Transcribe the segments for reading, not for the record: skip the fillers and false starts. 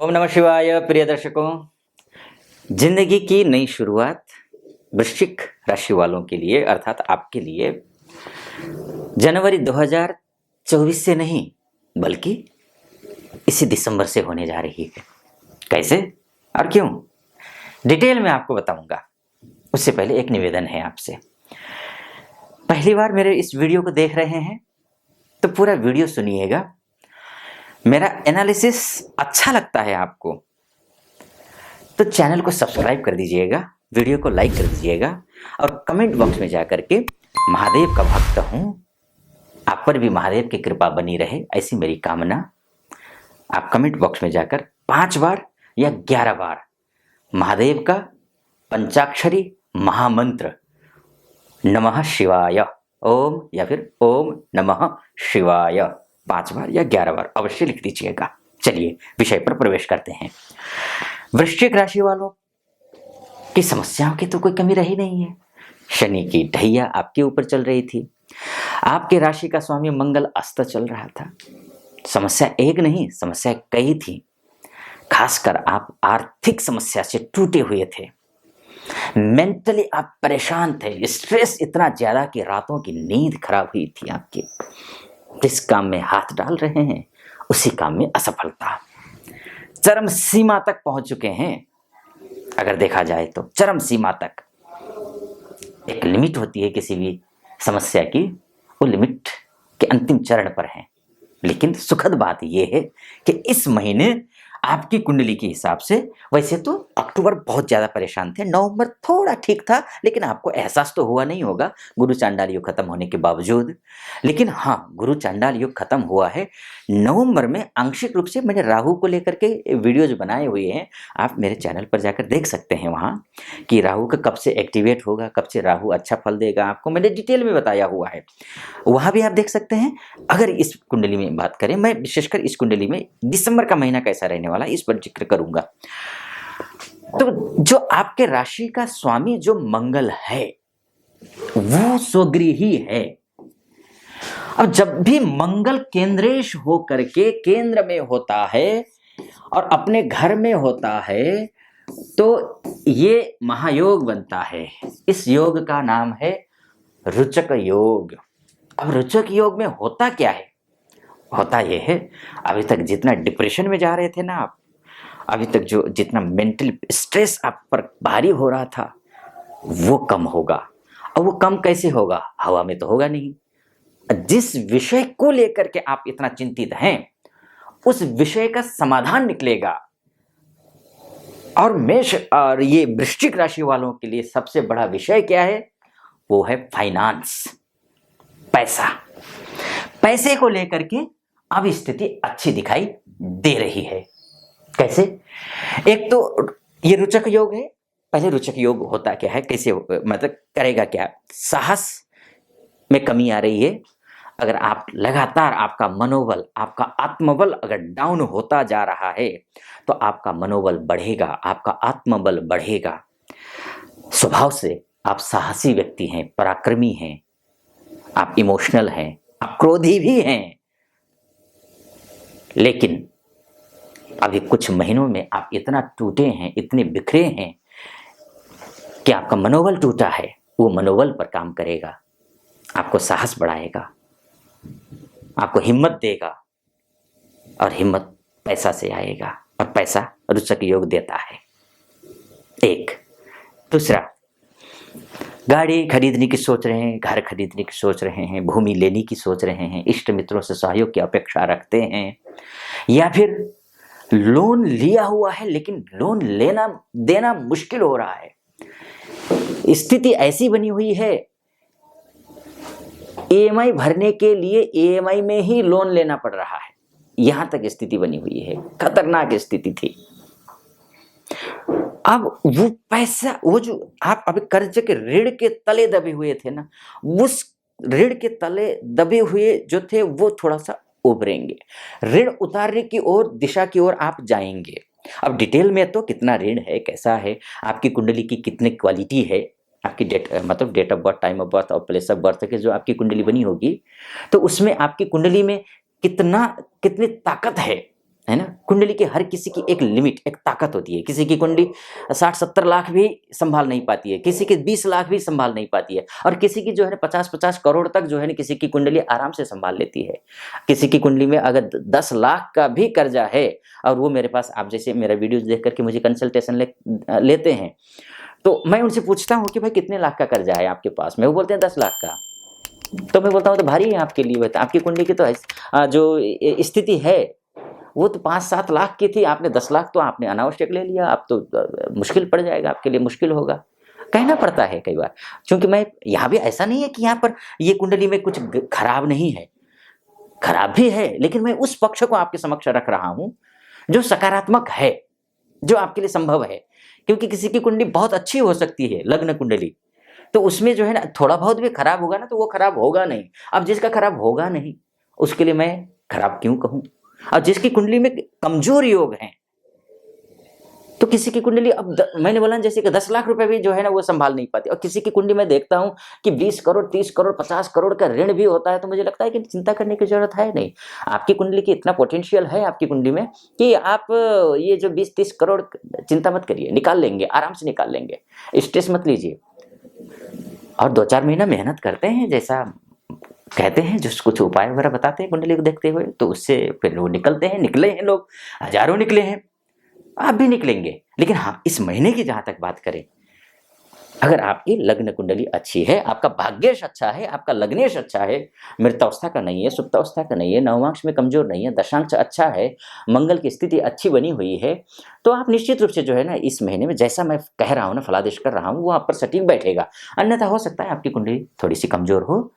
ओम नमः शिवाय। प्रिय दर्शकों, जिंदगी की नई शुरुआत वृश्चिक राशि वालों के लिए अर्थात आपके लिए जनवरी 2024 से नहीं बल्कि इसी दिसंबर से होने जा रही है। कैसे और क्यों, डिटेल में आपको बताऊंगा। उससे पहले एक निवेदन है आपसे। पहली बार मेरे इस वीडियो को देख रहे हैं तो पूरा वीडियो सुनिएगा। मेरा एनालिसिस अच्छा लगता है आपको तो चैनल को सब्सक्राइब कर दीजिएगा, वीडियो को लाइक कर दीजिएगा और कमेंट बॉक्स में जाकर के महादेव का भक्त हूँ, आप पर भी महादेव की कृपा बनी रहे ऐसी मेरी कामना। आप कमेंट बॉक्स में जाकर 5 बार या 11 बार महादेव का पंचाक्षरी महामंत्र नमः शिवाय ओम या फिर ओम नमः शिवाय 5 बार या 11 बार अवश्य लिख दीजिएगा। चलिए विषय पर प्रवेश करते हैं। वृश्चिक राशि वालों की समस्याओं की तो कोई कमी रही नहीं है। शनि की ढैया आपके ऊपर चल रही थी, आपके राशि का स्वामी मंगल अस्त चल रहा था। समस्या एक नहीं, समस्या कई थी। खासकर आप आर्थिक समस्या से टूटे हुए थे, मेंटली आप परेशान थे, स्ट्रेस इतना ज्यादा कि रातों की नींद खराब हुई थी आपकी। जिस काम में हाथ डाल रहे हैं उसी काम में असफलता, चरम सीमा तक पहुंच चुके हैं। अगर देखा जाए तो चरम सीमा तक एक लिमिट होती है किसी भी समस्या की, वो लिमिट के अंतिम चरण पर है। लेकिन सुखद बात यह है कि इस महीने आपकी कुंडली के हिसाब से, वैसे तो अक्टूबर बहुत ज्यादा परेशान थे, नवंबर थोड़ा ठीक था, लेकिन आपको एहसास तो हुआ नहीं होगा गुरु चांडाल युग खत्म होने के बावजूद। लेकिन हाँ, गुरु चांडाल युग खत्म हुआ है नवंबर में। आंशिक रूप से मैंने राहु को लेकर के वीडियोज बनाए हुए हैं, आप मेरे चैनल पर जाकर देख सकते हैं वहाँ कि राहु का कब से एक्टिवेट होगा, कब से राहु अच्छा फल देगा, आपको मैंने डिटेल में बताया हुआ है, वहाँ भी आप देख सकते हैं। अगर इस कुंडली में बात करें, मैं विशेषकर इस कुंडली में दिसंबर का महीना कैसा रहने वाला इस पर जिक्र करूंगा। तो जो आपके राशि का स्वामी जो मंगल है वो स्वगृही है। अब जब भी मंगल केंद्रेश हो करके केंद्र में होता है और अपने घर में होता है तो ये महायोग बनता है। इस योग का नाम है रुचक योग। अब रुचक योग में होता क्या है? होता यह है, अभी तक जितना डिप्रेशन में जा रहे थे ना आप, अभी तक जो जितना मेंटल स्ट्रेस आप पर भारी हो रहा था वो कम होगा। और वो कम कैसे होगा? हवा में तो होगा नहीं। जिस विषय को लेकर के आप इतना चिंतित हैं उस विषय का समाधान निकलेगा। और मेष और ये वृश्चिक राशि वालों के लिए सबसे बड़ा विषय क्या है? वो है फाइनेंस, पैसा। पैसे को लेकर के अब स्थिति अच्छी दिखाई दे रही है। कैसे? एक तो ये रुचक योग है। पहले रुचक योग होता क्या है, कैसे मतलब करेगा क्या? साहस में कमी आ रही है। अगर आप लगातार आपका मनोबल, आपका आत्मबल अगर डाउन होता जा रहा है तो आपका मनोबल बढ़ेगा, आपका आत्मबल बढ़ेगा। स्वभाव से आप साहसी व्यक्ति हैं, पराक्रमी हैं, आप इमोशनल हैं, आप क्रोधी भी हैं। लेकिन अभी कुछ महीनों में आप इतना टूटे हैं, इतने बिखरे हैं कि आपका मनोबल टूटा है। वो मनोबल पर काम करेगा, आपको साहस बढ़ाएगा, आपको हिम्मत देगा। और हिम्मत पैसा से आएगा और पैसा रुचक योग देता है। एक दूसरा, गाड़ी खरीदने की सोच रहे हैं, घर खरीदने की सोच रहे हैं, भूमि लेने की सोच रहे हैं, इष्ट मित्रों से सहयोग की अपेक्षा रखते हैं, या फिर लोन लिया हुआ है लेकिन लोन लेना देना मुश्किल हो रहा है। स्थिति ऐसी बनी हुई है, ईएमआई भरने के लिए ईएमआई में ही लोन लेना पड़ रहा है। यहां तक स्थिति बनी हुई है, खतरनाक स्थिति थी। अब वो पैसा, वो जो आप अभी कर्ज के ऋण के तले दबे हुए थे ना, उस ऋण के तले दबे हुए जो थे वो थोड़ा सा उभरेंगे, ऋण उतारने की ओर, दिशा की ओर आप जाएंगे। अब डिटेल में तो कितना ऋण है, कैसा है, आपकी कुंडली की कितनी क्वालिटी है, आपकी date of birth, time of birth और प्लेस ऑफ बर्थ की जो आपकी कुंडली बनी होगी तो उसमें आपकी कुंडली में कितनी ताकत है है ना। कुंडली की हर किसी की एक लिमिट, एक ताकत होती है। किसी की कुंडली 60-70 लाख भी संभाल नहीं पाती है, किसी की 20 लाख भी संभाल नहीं पाती है, और किसी की जो है ना 50-50 करोड़ तक जो है ना किसी की कुंडली आराम से संभाल लेती है। किसी की कुंडली में अगर 10 लाख का भी कर्जा है और वो मेरे पास, आप जैसे मेरा वीडियो देख करके मुझे कंसल्टेशन लेते हैं, तो मैं उनसे पूछता हूँ कि भाई कितने लाख का कर्जा है आपके पास में, वो बोलते हैं 10 लाख का। तो मैं बोलता हूँ तो भारी है आपके लिए, बता आपकी कुंडली की तो जो स्थिति है वो तो 5-7 लाख की थी, आपने 10 लाख तो आपने अनावश्यक ले लिया, अब तो मुश्किल पड़ जाएगा, आपके लिए मुश्किल होगा। कहना पड़ता है कई बार, क्योंकि मैं यहाँ भी ऐसा नहीं है कि यहाँ पर ये कुंडली में कुछ खराब नहीं है, खराब भी है, लेकिन मैं उस पक्ष को आपके समक्ष रख रहा हूँ जो सकारात्मक है, जो आपके लिए संभव है। क्योंकि किसी की कुंडली बहुत अच्छी हो सकती है, लग्न कुंडली, तो उसमें जो है ना थोड़ा बहुत भी खराब होगा ना, तो वो खराब होगा नहीं। अब जिसका खराब होगा नहीं उसके लिए मैं खराब क्यों कहूं। और जिसकी कुंडली में कमजोर योग हैं, तो किसी की कुंडली अब मैंने बोला जैसे कि 10 लाख रुपए भी जो है ना वो संभाल नहीं पाती, और किसी की कुंडली में देखता हूं कि 20 करोड़ 30 करोड़ 50 करोड़ का ऋण भी होता है, तो मुझे लगता है कि चिंता करने की जरूरत है नहीं। आपकी कुंडली की इतना पोटेंशियल है आपकी कुंडली में कि आप ये जो 20-30 करोड़, चिंता मत करिए, निकाल लेंगे, आराम से निकाल लेंगे, स्ट्रेस मत लीजिए। और 2-4 महीना मेहनत करते हैं, जैसा कहते हैं, जो कुछ उपाय वगैरह बताते हैं कुंडली को देखते हुए, तो उससे फिर वो निकलते हैं, निकले हैं लोग, हजारों निकले हैं, आप भी निकलेंगे। लेकिन हाँ, इस महीने की जहां तक बात करें, अगर आपकी लग्न कुंडली अच्छी है, आपका भाग्येश अच्छा है, आपका लग्नेश अच्छा है, मृतावस्था का नहीं है, सुप्तावस्था का नहीं है, नवमांश में कमजोर नहीं है, दशांश अच्छा है, मंगल की स्थिति अच्छी बनी हुई है, तो आप निश्चित रूप से जो है ना इस महीने में जैसा मैं कह रहा हूँ ना, फलादेश कर रहा हूँ, वो आप पर सटीक बैठेगा। अन्यथा हो सकता है आपकी कुंडली थोड़ी सी कमजोर हो,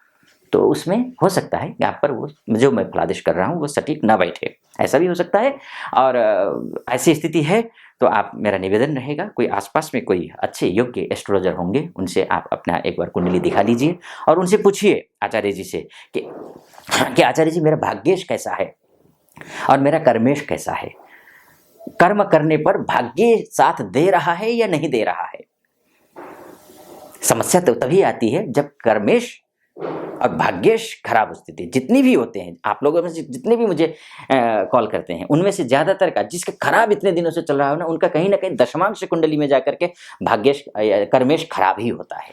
तो उसमें हो सकता है कि आप पर वो जो मैं फलादेश कर रहा हूँ वो सटीक ना बैठे, ऐसा भी हो सकता है। और ऐसी स्थिति है तो आप, मेरा निवेदन रहेगा, कोई आसपास में कोई अच्छे योग्य एस्ट्रोलॉजर होंगे, उनसे आप अपना एक बार कुंडली दिखा लीजिए और उनसे पूछिए आचार्य जी से कि आचार्य जी मेरा भाग्येश कैसा है और मेरा कर्मेश कैसा है, कर्म करने पर भाग्य साथ दे रहा है या नहीं दे रहा है। समस्या तो तभी आती है जब कर्मेश और भाग्येश खराब स्थिति, जितनी भी होते हैं आप लोगों में से, जितने भी मुझे कॉल करते हैं, उनमें से ज्यादातर का जिसके खराब इतने दिनों से चल रहा है ना, उनका कहीं ना कहीं दशमांश कुंडली में जाकर के भाग्येश कर्मेश खराब ही होता है।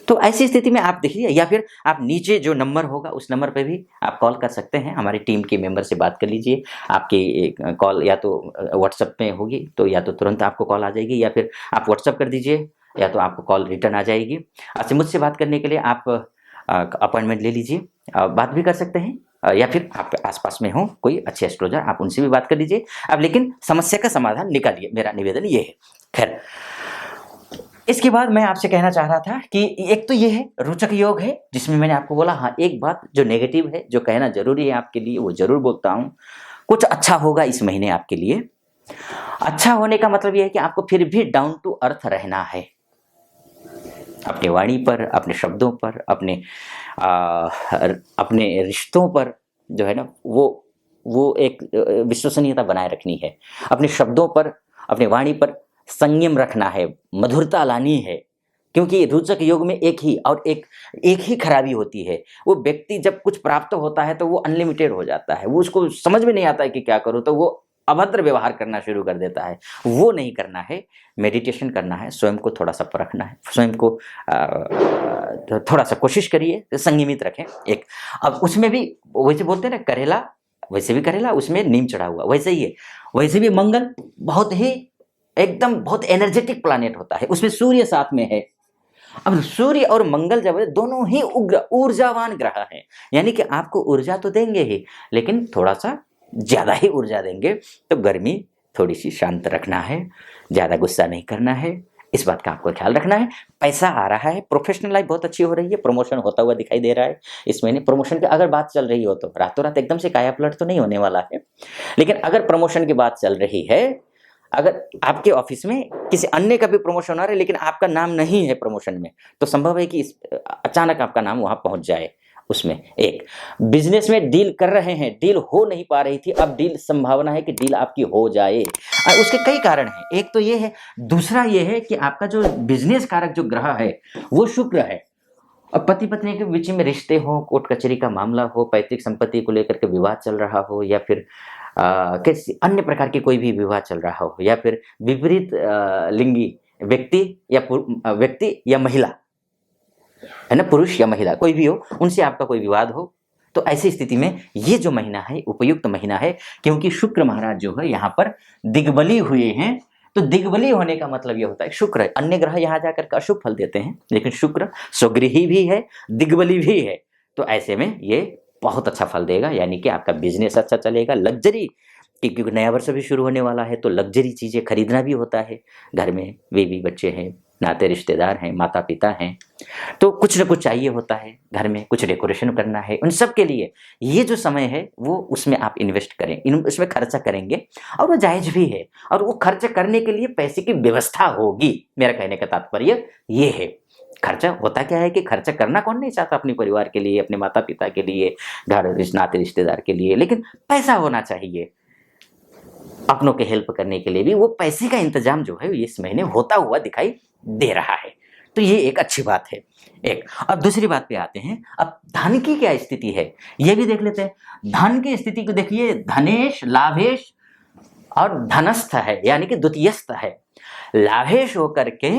तो ऐसी स्थिति में आप देखिए, या फिर आप नीचे जो नंबर होगा उस नंबर पे भी आप कॉल कर सकते हैं, हमारी टीम के मेंबर से बात कर लीजिए। आपकी कॉल या तो व्हाट्सएप में होगी, तो या तो तुरंत आपको कॉल आ जाएगी, या फिर आप व्हाट्सएप कर दीजिए, या तो आपको कॉल रिटर्न आ जाएगी। अच्छा, मुझसे बात करने के लिए आप अपॉइंटमेंट ले लीजिए, बात भी कर सकते हैं, या फिर आप आसपास में हो कोई अच्छे एस्ट्रोलॉजर, आप उनसे भी बात कर लीजिए। अब लेकिन समस्या का समाधान निकालिए, मेरा निवेदन ये है। खैर, इसके बाद मैं आपसे कहना चाह रहा था कि एक तो ये है रोचक योग है, जिसमें मैंने आपको बोला, हाँ एक बात जो नेगेटिव है, जो कहना जरूरी है आपके लिए, वो जरूर बोलता हूँ। कुछ अच्छा होगा इस महीने आपके लिए। अच्छा होने का मतलब यह है कि आपको फिर भी डाउन टू अर्थ रहना है, अपनी वाणी पर, अपने शब्दों पर, अपने रिश्तों पर जो है ना, वो एक विश्वसनीयता बनाए रखनी है। अपने शब्दों पर, अपने वाणी पर संयम रखना है, मधुरता लानी है। क्योंकि रोचक योग में एक ही खराबी होती है, वो व्यक्ति जब कुछ प्राप्त होता है तो वो अनलिमिटेड हो जाता है, वो उसको समझ में नहीं आता है कि क्या करूं, तो वो अभद्र व्यवहार करना शुरू कर देता है। वो नहीं करना है, मेडिटेशन करना है, स्वयं को थोड़ा सा परखना है, स्वयं को थोड़ा सा कोशिश करिए, संयमित रखें। एक अब उसमें भी वैसे बोलते हैं ना, करेला वैसे भी करेला, उसमें नीम चढ़ा हुआ, वैसे ही है। वैसे भी मंगल बहुत ही एकदम बहुत एनर्जेटिक प्लैनेट होता है, उसमें सूर्य साथ में है। अब सूर्य और मंगल जब है, दोनों ही उग्र ऊर्जावान ग्रह हैं, यानी कि आपको ऊर्जा तो देंगे ही, लेकिन थोड़ा सा ज्यादा ही ऊर्जा देंगे। तो गर्मी थोड़ी सी शांत रखना है, ज्यादा गुस्सा नहीं करना है, इस बात का आपको ख्याल रखना है। पैसा आ रहा है, प्रोफेशनल लाइफ बहुत अच्छी हो रही है, प्रमोशन होता हुआ दिखाई दे रहा है इस महीने। प्रमोशन की अगर बात चल रही हो तो रातों रात एकदम से काया पलट तो नहीं होने वाला है, लेकिन अगर प्रमोशन की बात चल रही है, अगर आपके ऑफिस में किसी अन्य का भी प्रमोशन हो रहा है लेकिन आपका नाम नहीं है प्रमोशन में, तो संभव है कि अचानक आपका नाम वहां पहुंच जाए। उसमें एक बिजनेस में डील कर रहे हैं, डील हो नहीं पा रही थी, अब डील संभावना है कि डील आपकी हो जाए। उसके कई कारण हैं, एक तो ये है, दूसरा ये है कि आपका जो बिजनेस कारक जो ग्रह है वो शुक्र है। अब पति पत्नी के बीच में रिश्ते हो, कोर्ट कचहरी का मामला हो, पैतृक संपत्ति को लेकर के विवाद चल रहा हो, या फिर किसी अन्य प्रकार के कोई भी विवाह चल रहा हो, या फिर विपरीत लिंगी व्यक्ति या महिला, है ना, पुरुष या महिला कोई भी हो, उनसे आपका कोई विवाद हो, तो ऐसी स्थिति में ये जो महीना है उपयुक्त महीना है, क्योंकि शुक्र महाराज जो है यहाँ पर दिग्बली हुए हैं। तो दिग्बली होने का मतलब ये होता है शुक्र है, अन्य ग्रह यहाँ जाकर के अशुभ फल देते हैं, लेकिन शुक्र स्वगृही भी है, दिग्बली भी है, तो ऐसे में ये बहुत अच्छा फल देगा। यानी कि आपका बिजनेस अच्छा चलेगा, लग्जरी, क्योंकि नया वर्ष भी शुरू होने वाला है, तो लग्जरी चीज़ें खरीदना भी होता है। घर में बेबी बच्चे हैं, नाते रिश्तेदार हैं, माता पिता हैं, तो कुछ न कुछ चाहिए होता है, घर में कुछ डेकोरेशन करना है, उन सब के लिए ये जो समय है वो उसमें आप इन्वेस्ट करें, उसमें खर्चा करेंगे, और वो जायज़ भी है, और वो खर्च करने के लिए पैसे की व्यवस्था होगी। मेरा कहने का तात्पर्य ये है। खर्चा होता क्या है कि खर्चा करना कौन नहीं चाहता अपने परिवार के लिए, अपने माता पिता के लिए, घर नाते रिश्तेदार के लिए, लेकिन पैसा होना चाहिए अपनों के हेल्प करने के लिए भी। वो पैसे का इंतजाम जो है इस महीने होता हुआ दिखाई दे रहा है, तो ये एक अच्छी बात है। एक, अब दूसरी बात पे आते हैं, अब धन की क्या स्थिति है ये भी देख लेते हैं। धन की स्थिति को देखिए, धनेश, लाभेश और धनस्थ है, यानी कि द्वितीयस्थ है। लाभेश होकर के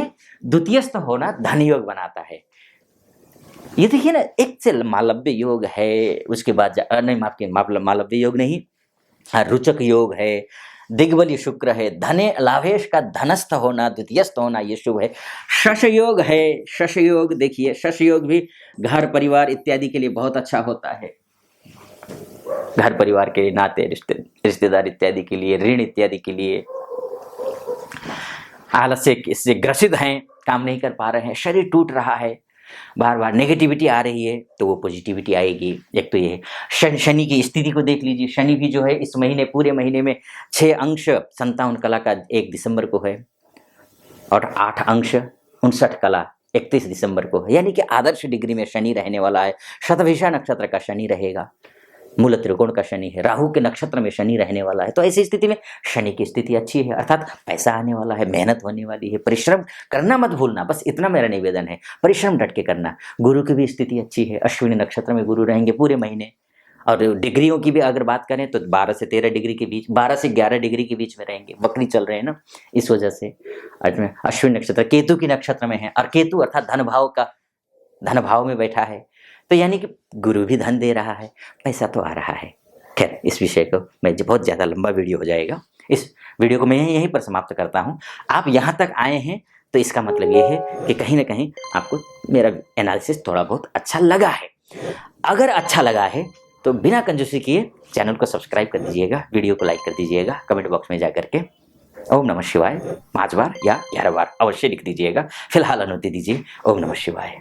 द्वितीयस्थ होना धन योग बनाता है। ये देखिए ना, एक से मालव्य योग है, उसके बाद नहीं मालव्य योग नहीं, रुचक योग है, दिग्बली शुक्र है, धने लाभेश का धनस्थ होना, द्वितीयस्थ होना, ये शुभ है। शश योग है, शश योग देखिए, शश योग भी घर परिवार इत्यादि के लिए बहुत अच्छा होता है। घर परिवार के नाते रिश्तेदार इत्यादि के लिए, ऋण इत्यादि के लिए। आलस्य इससे ग्रसित हैं, काम नहीं कर पा रहे हैं, शरीर टूट रहा है, बार बार नेगेटिविटी आ रही है, तो वो पॉजिटिविटी आएगी। एक तो ये शनि की स्थिति को देख लीजिए। शनि भी जो है इस महीने, पूरे महीने में 6 अंश 57 कला का 1 दिसंबर को है, और 8 अंश 59 कला 31 दिसंबर को है, यानी कि आदर्श डिग्री में शनि रहने वाला है। शतभिषा नक्षत्र का शनि रहेगा, मूल त्रिकोण का शनि है, राहु के नक्षत्र में शनि रहने वाला है। तो ऐसी स्थिति में शनि की स्थिति अच्छी है, अर्थात पैसा आने वाला है, मेहनत होने वाली है, परिश्रम करना मत भूलना, बस इतना मेरा निवेदन है, परिश्रम डट के करना। गुरु की भी स्थिति अच्छी है, अश्विनी नक्षत्र में गुरु रहेंगे पूरे महीने। और डिग्रियों की भी अगर बात करें तो 12 से 13 डिग्री के बीच, 12 से 11 डिग्री के बीच में रहेंगे। वक्री चल रहे हैं ना, इस वजह से अश्विनी नक्षत्र केतु की नक्षत्र में है, और केतु अर्थात धन भाव में बैठा है, तो यानी कि गुरु भी धन दे रहा है, पैसा तो आ रहा है। खैर, इस विषय को मैं बहुत ज़्यादा लंबा वीडियो हो जाएगा, इस वीडियो को मैं यहीं पर समाप्त करता हूँ। आप यहाँ तक आए हैं तो इसका मतलब ये है कि कहीं ना कहीं आपको मेरा एनालिसिस थोड़ा बहुत अच्छा लगा है। अगर अच्छा लगा है तो बिना कंजूसी किए चैनल को सब्सक्राइब कर दीजिएगा, वीडियो को लाइक कर दीजिएगा, कमेंट बॉक्स में जा करके ओम नमः शिवाय 5 बार या 11 बार अवश्य लिख दीजिएगा। फिलहाल अनुमति दीजिए। ओम नमः शिवाय।